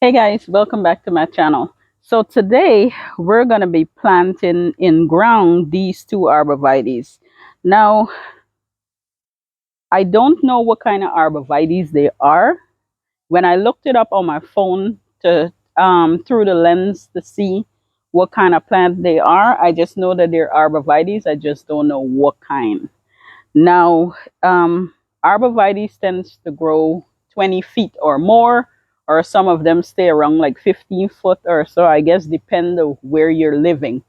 Hey guys, welcome back to my channel. So today we're going to be planting in ground these two arborvitaes. Now, I don't know what kind of arborvitaes they are. When I looked it up on my phone to through the lens to see what kind of plant they are, I just know that they're arborvitaes. I just don't know what kind. Now, arborvitaes tends to grow 20 feet or more, or some of them stay around like 15 foot or so. I guess depend on where you're living.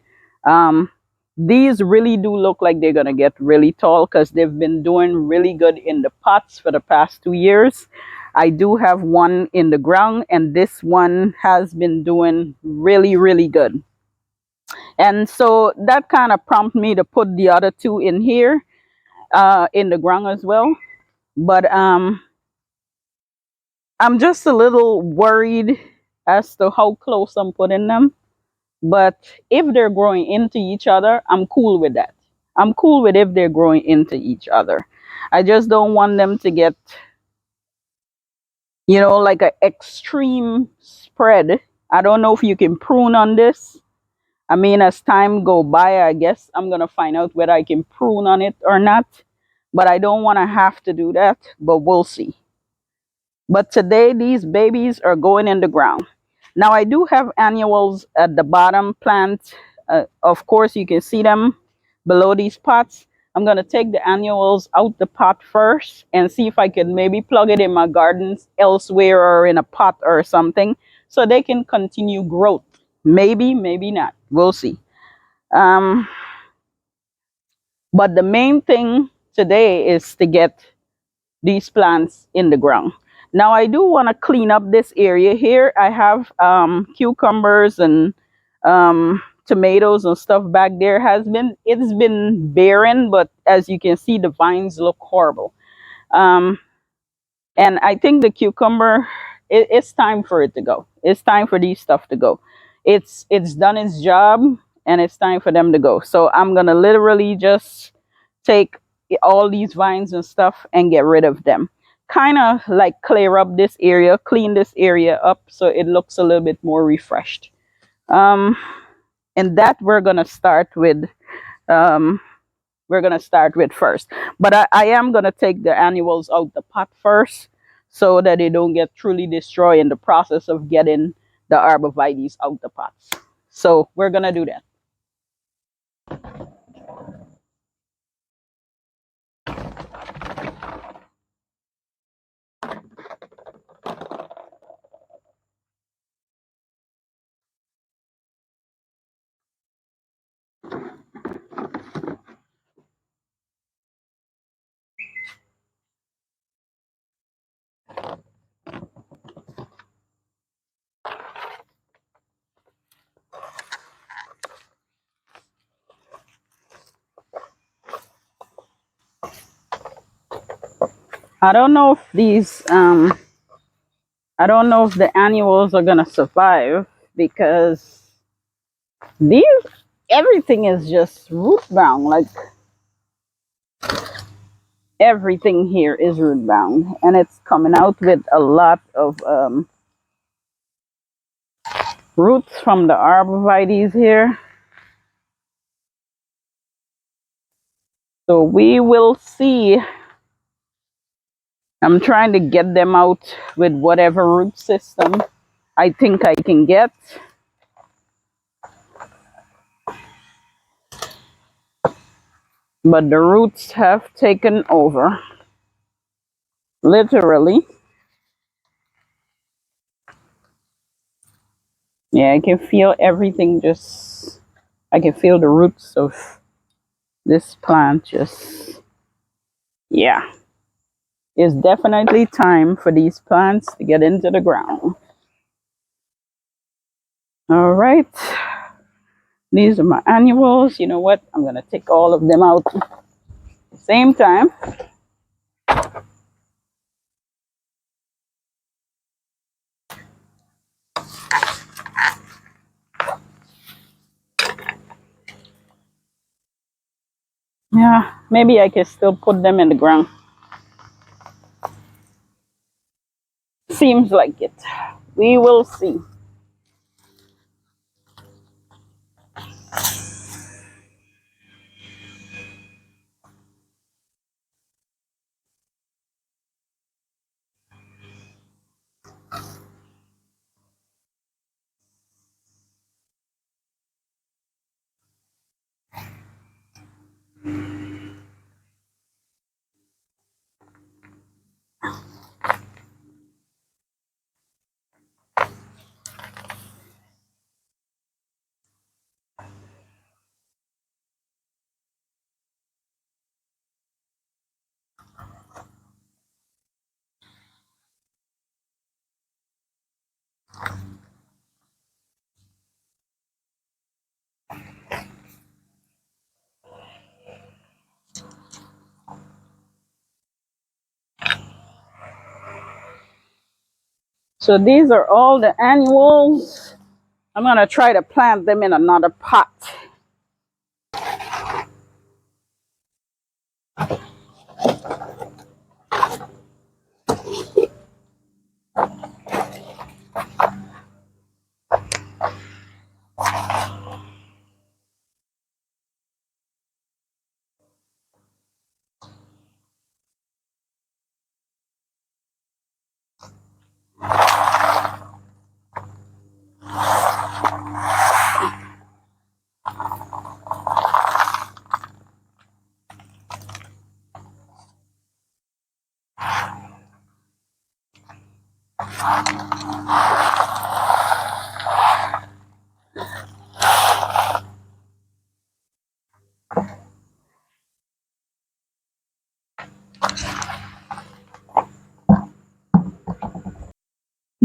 Um, these really do look like they're gonna get really tall because they've been doing really good in the pots for the past 2 years. I do have one in the ground, and this one has been doing really, really good. And so that kind of prompted me to put the other two in here in the ground as well. But I'm just a little worried as to how close I'm putting them. But if they're growing into each other, I'm cool with that. I'm cool with if they're growing into each other. I just don't want them to get, like an extreme spread. I don't know if you can prune on this. I mean, as time go by, I guess I'm gonna find out whether I can prune on it or not. But I don't want to have to do that. But we'll see. But today, these babies are going in the ground. Now, I do have annuals at the bottom plant. Of course, you can see them below these pots. I'm going to take the annuals out the pot first and see if I can maybe plug it in my gardens elsewhere or in a pot or something so they can continue growth. Maybe, maybe not. We'll see. Um, but the main thing today is to get these plants in the ground. Now I do want to clean up this area here. I have cucumbers and tomatoes and stuff back there. It's been barren, but as you can see, the vines look horrible. Um, and I think the cucumber, it's time for it to go. It's time for these stuff to go. It's done its job, and it's time for them to go. So I'm gonna literally just take all these vines and stuff and get rid of them. Kind of like clear up this area, clean this area up so it looks a little bit more refreshed. Um, and that um, we're gonna start with first. But I am gonna take the annuals out the pot first so that they don't get truly destroyed in the process of getting the arborvitaes out the pots. So we're gonna do that. I don't know if I don't know if the annuals are gonna survive because these everything is just root bound. Like everything here is root bound, and it's coming out with a lot of roots from the arborvitaes here. So we will see. I'm trying to get them out with whatever root system I think I can get. But the roots have taken over. Literally. Yeah, I can feel everything just, I can feel the roots of this plant just, yeah. It's definitely time for these plants to get into the ground. All right. These are my annuals. You know what? I'm going to take all of them out at the same time. Yeah, maybe I can still put them in the ground. Seems like it. We will see. So these are all the annuals. I'm going to try to plant them in another pot.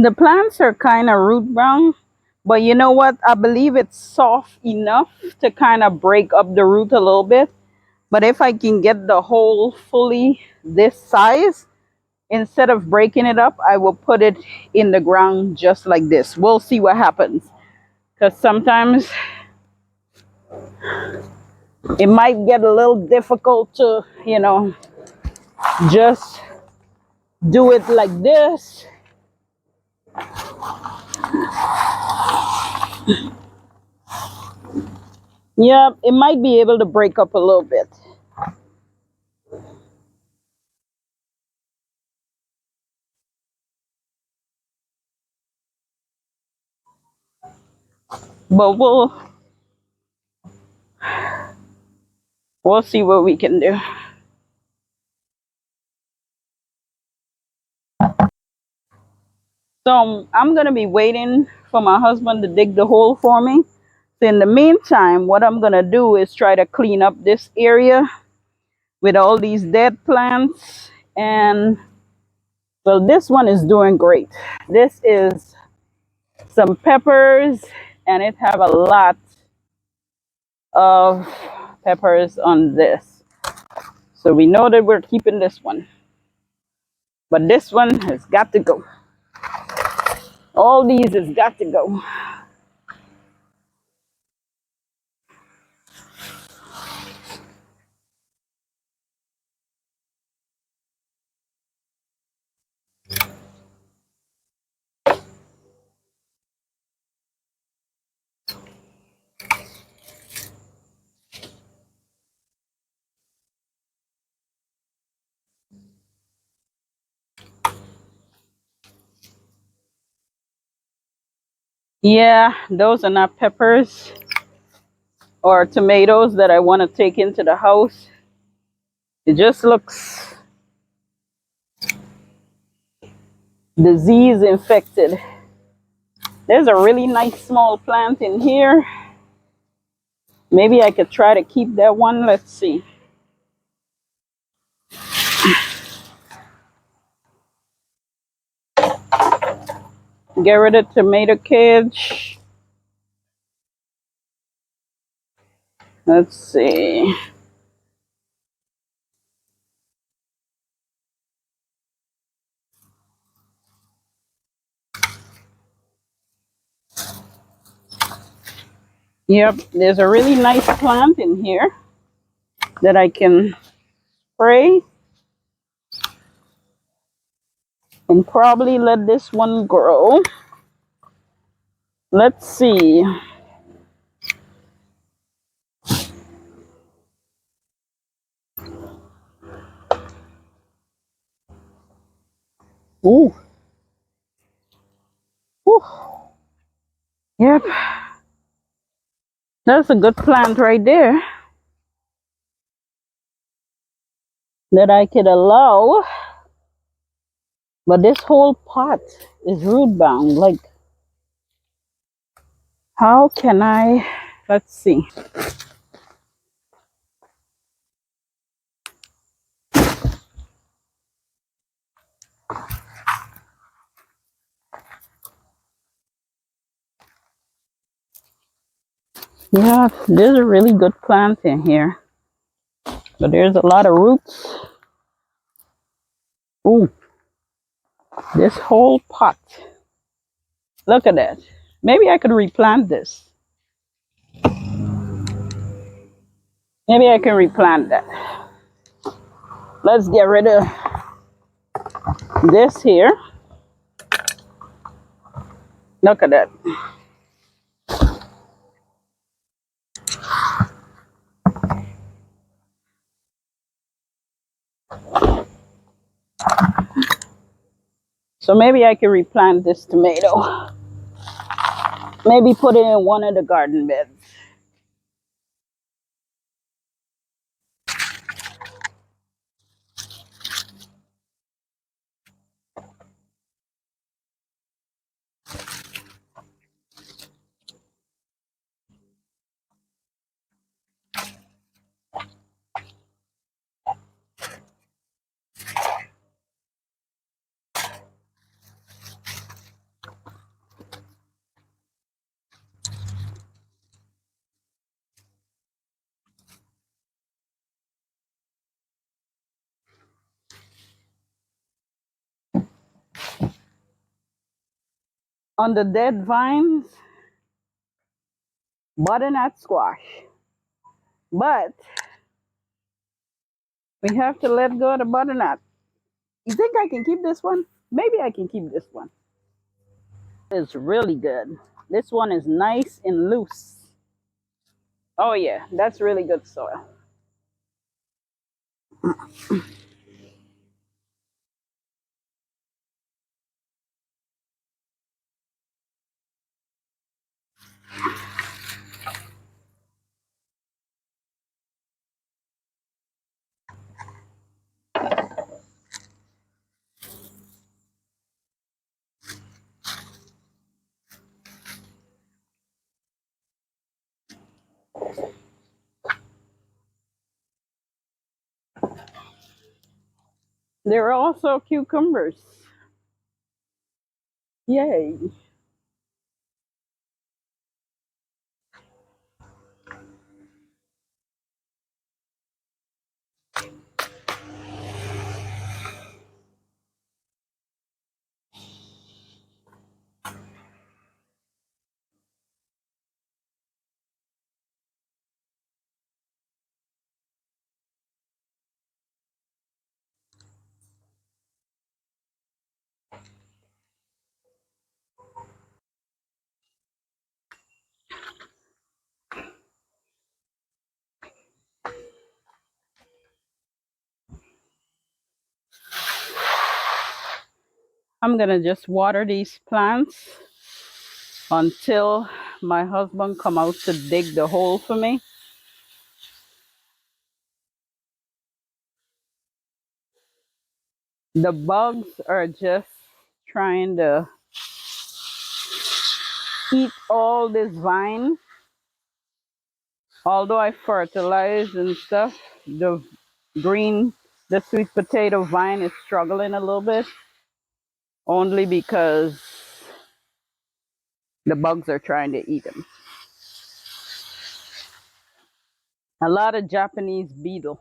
The plants are kind of root brown, but you know what? I believe it's soft enough to kind of break up the root a little bit. But if I can get the hole fully this size, instead of breaking it up, I will put it in the ground just like this. We'll see what happens. Because sometimes it might get a little difficult to, just do it like this. Yeah, it might be able to break up a little bit. But we'll see what we can do. So I'm gonna be waiting for my husband to dig the hole for me. So in the meantime, what I'm gonna do is try to clean up this area with all these dead plants. And well, this one is doing great. This is some peppers, and it have a lot of peppers on this. So we know that we're keeping this one. But this one has got to go. All these has got to go. Yeah, those are not peppers or tomatoes that I want to take into the house. It just looks disease infected. There's a really nice small plant in here. Maybe I could try to keep that one. Let's see. Get rid of tomato cage. Let's see. Yep, there's a really nice plant in here that I can spray and probably let this one grow. Let's see. Ooh, ooh. Yep, that's a good plant right there that I could allow. But this whole pot is root bound. Like, how can I? Let's see. Yeah, there's a really good plant in here, but there's a lot of roots. Ooh, this whole pot. Look at that. Maybe I could replant this. Maybe I can replant that. Let's get rid of this here. Look at that. So maybe I can replant this tomato. Maybe put it in one of the garden beds. On the dead vines, butternut squash. But we have to let go of the butternut. You think I can keep this one? Maybe I can keep this one. It's really good. This one is nice and loose. Oh yeah, that's really good soil. There are also cucumbers. Yay. I'm gonna just water these plants until my husband come out to dig the hole for me. The bugs are just trying to eat all this vine. Although I fertilize and stuff, the green, the sweet potato vine is struggling a little bit only because the bugs are trying to eat them. A lot of Japanese beetle.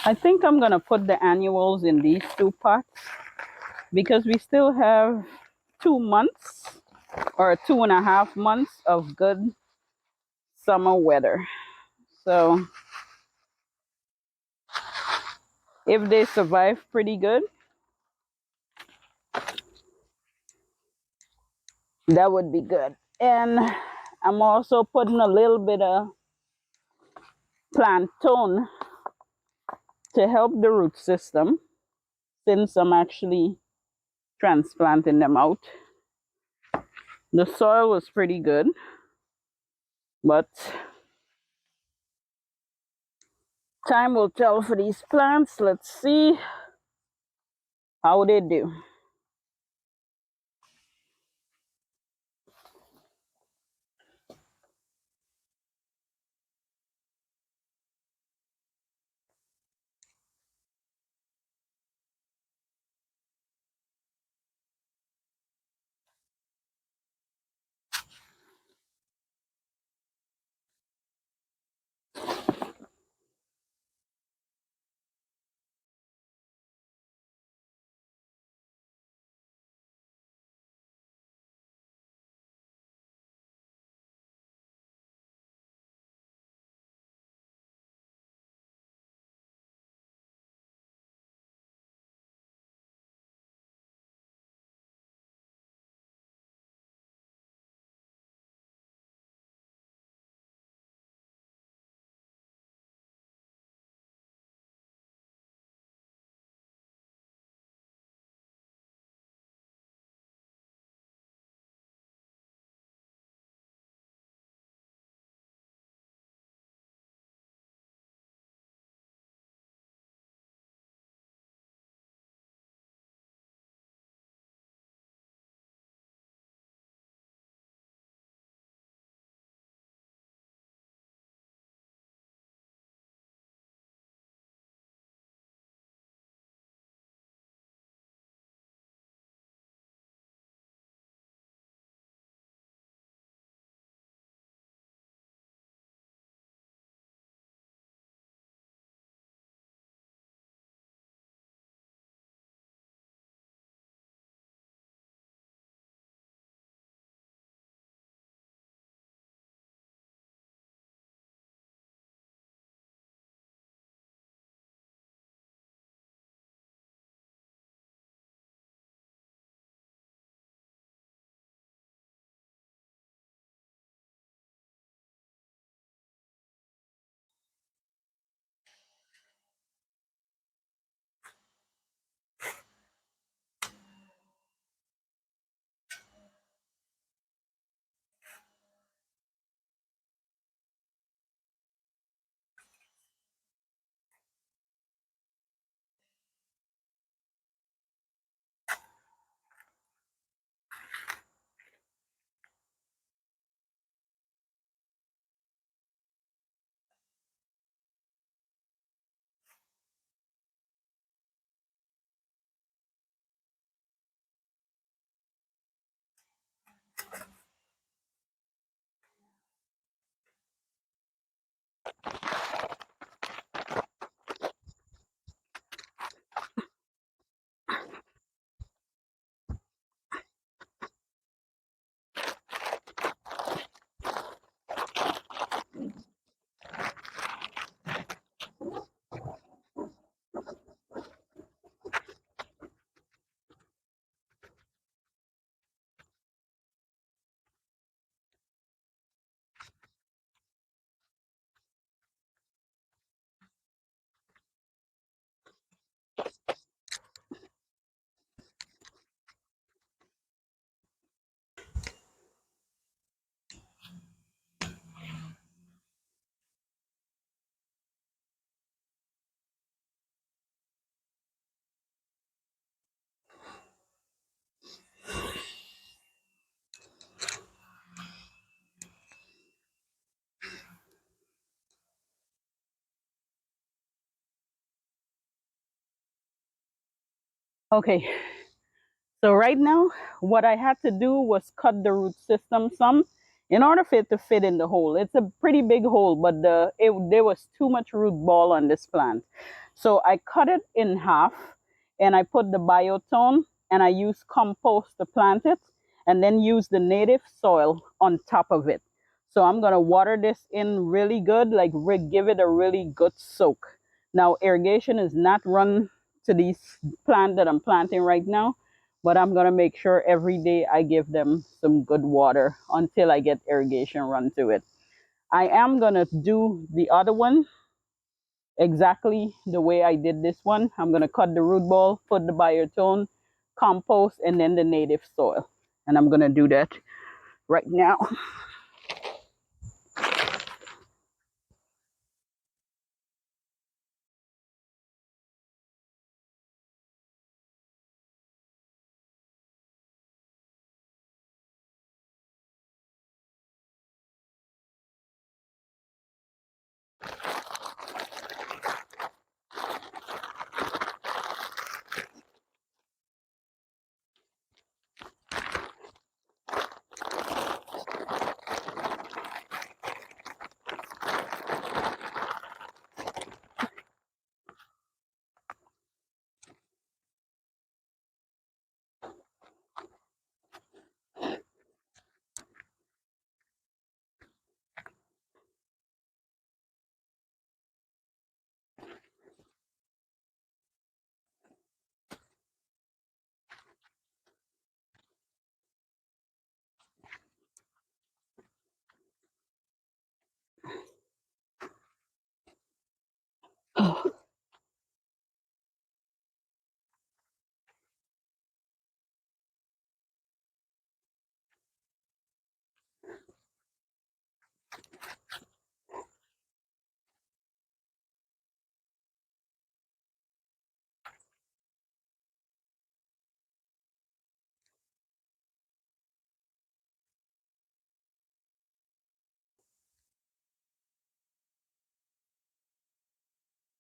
I think I'm going to put the annuals in these two pots because we still have 2 months or 2.5 months of good summer weather. So if they survive pretty good, that would be good. And I'm also putting a little bit of plantain to help the root system since I'm actually transplanting them out. The soil was pretty good, but time will tell for these plants. Let's see how they do. Okay, so right now, what I had to do was cut the root system some in order for it to fit in the hole. It's a pretty big hole, but there was too much root ball on this plant. So I cut it in half and I put the biotone and I use compost to plant it and then use the native soil on top of it. So I'm going to water this in really good, like give it a really good soak. Now, irrigation is not run to these plants that I'm planting right now, but I'm going to make sure every day I give them some good water until I get irrigation run to it. I am going to do the other one exactly the way I did this one. I'm going to cut the root ball, put the biotone, compost, and then the native soil. And I'm going to do that right now.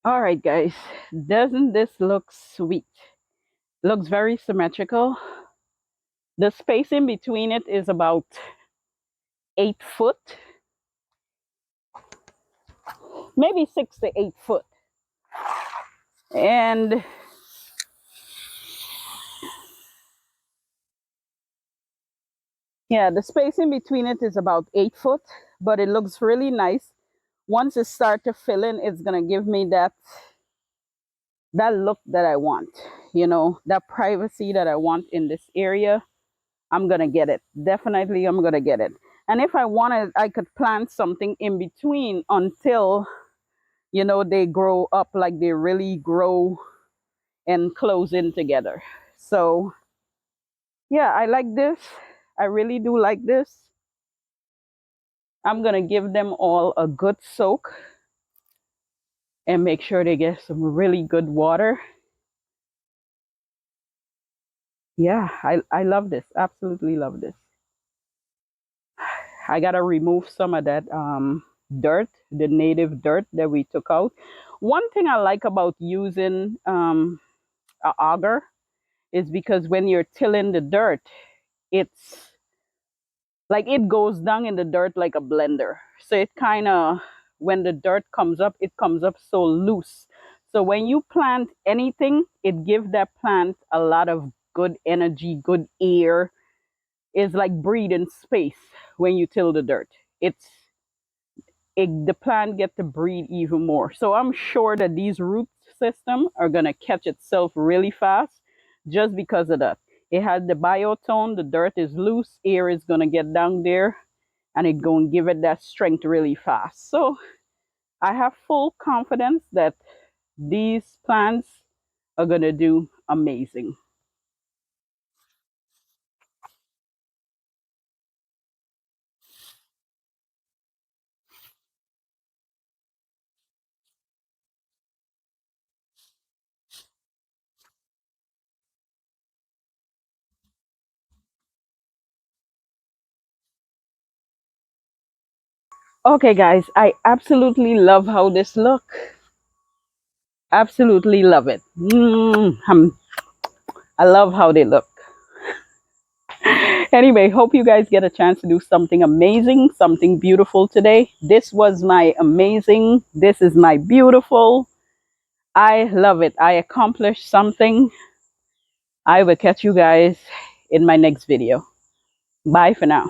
All right, guys. Doesn't this look sweet? Looks very symmetrical. The spacing between it is about 8 foot, maybe 6 to 8 foot. And yeah, the spacing between it is about 8 foot, but it looks really nice. Once it starts to fill in, it's gonna give me that look that I want, that privacy that I want in this area. I'm gonna get it. Definitely, I'm gonna get it. And if I wanted, I could plant something in between until they grow up, like they really grow and close in together. So yeah, I like this. I really do like this. I'm gonna give them all a good soak and make sure they get some really good water. Yeah, I love this. Absolutely love this. I gotta remove some of that dirt, the native dirt that we took out. One thing I like about using a auger is because when you're tilling the dirt, it's like it goes down in the dirt like a blender. So it kind of, when the dirt comes up, it comes up so loose. So when you plant anything, it gives that plant a lot of good energy, good air. It's like breathing space when you till the dirt. The plant get to breathe even more. So I'm sure that these root system are gonna catch itself really fast just because of that. It has the biotone, the dirt is loose, air is gonna get down there and it's gonna give it that strength really fast. So I have full confidence that these plants are gonna do amazing. Okay guys, I absolutely love how this look. Absolutely love it. I love how they look. Anyway, hope you guys get a chance to do something amazing, something beautiful today. This was my amazing. This is my beautiful. I love it. I accomplished something. I will catch you guys in my next video. Bye for now.